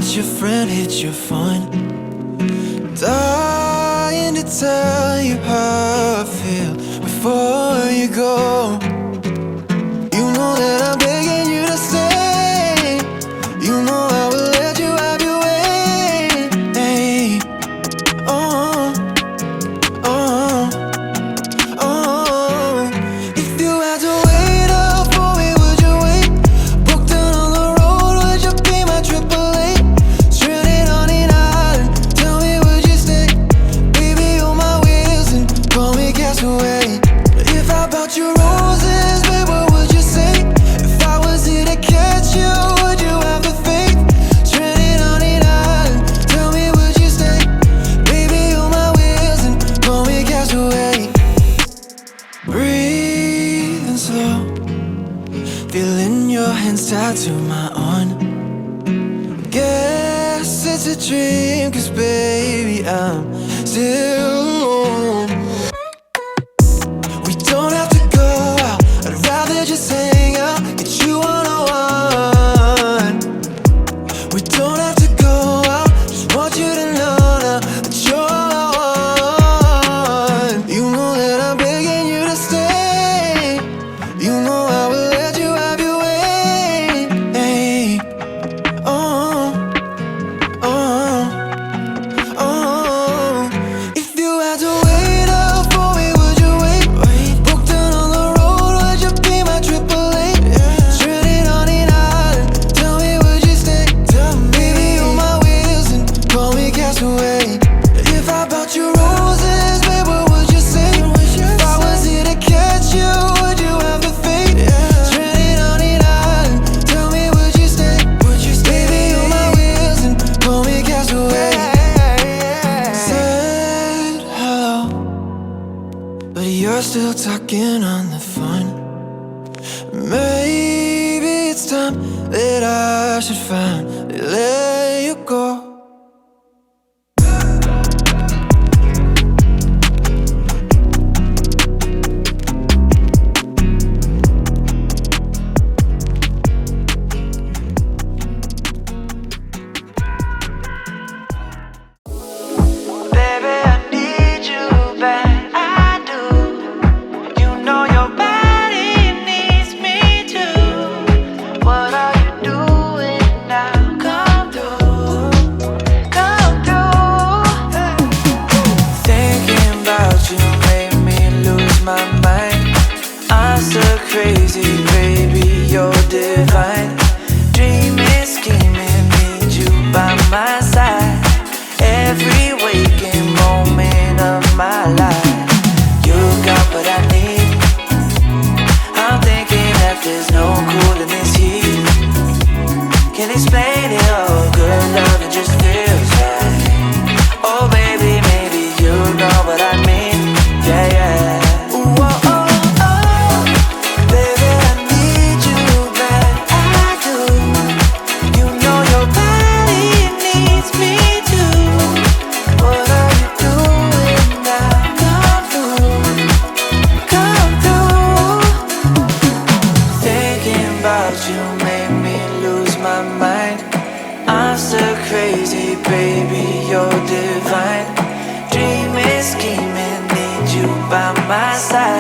hit your friend, hit your fun. Dying to tell you how I feel before you go. You know that I'm begging you to stay. You know I will let you have your way. Hey. Oh, oh, oh. If you had to wait up for me, would you wait? Broke down on the road, would you be my AAA? Stranded on an island, tell me would you stay? Baby, on my wheels and call me castaway. If I bought you roses, babe, what would you say? If I was here to catch you, would you have the faith? Stranded on an island, tell me would you stay? Baby, on my wheels and call me castaway. Breathing slow, feeling your hands tied to my arm. Guess it's a dream, 'cause baby, I'm still alone. We don't have to go out, I'd rather just hang out, get you one-on-one. We don't have to go out, just want you to know now that you're all I want. You know that I'm begging you to stay. You know I will let you have your way. Hey. Oh, oh, oh. If you had to wait up for me, would you wait? Broke down on the road, would you be my AAA? Stranded on an island, tell me would you stay? Baby, on my wheels and call me castaway. If I bought you roses, babe, what would you say? If I was here to catch you, would you have the faith? Stranded on an island, tell me would you stay? Baby, on my wheels and call me castaway. Said hello, but you're still talking on the phone. Maybe it's time that I should finally let you go. Baby, I need you back, I do. You know your body needs me too. What are you doing now? Come through, come through. Thinking about you made me lose my mind. I'm so crazy, baby, you're divine. Dreaming, scheming, need you by my side. Every waking moment of my life, you got what I need. I'm thinking that there's no cooling this heat. Can't explain it all, good love, it just feels right. Oh baby, maybe you know what I mean. Yeah, yeah. Ooh, oh, oh, oh. Baby, I need you back, I do. You know your body needs me too. What are you doing now? Come through, come through. Thinking about you made me lose my mind. I'm so crazy, baby, you're divine. Dreaming, scheming, need you by my side.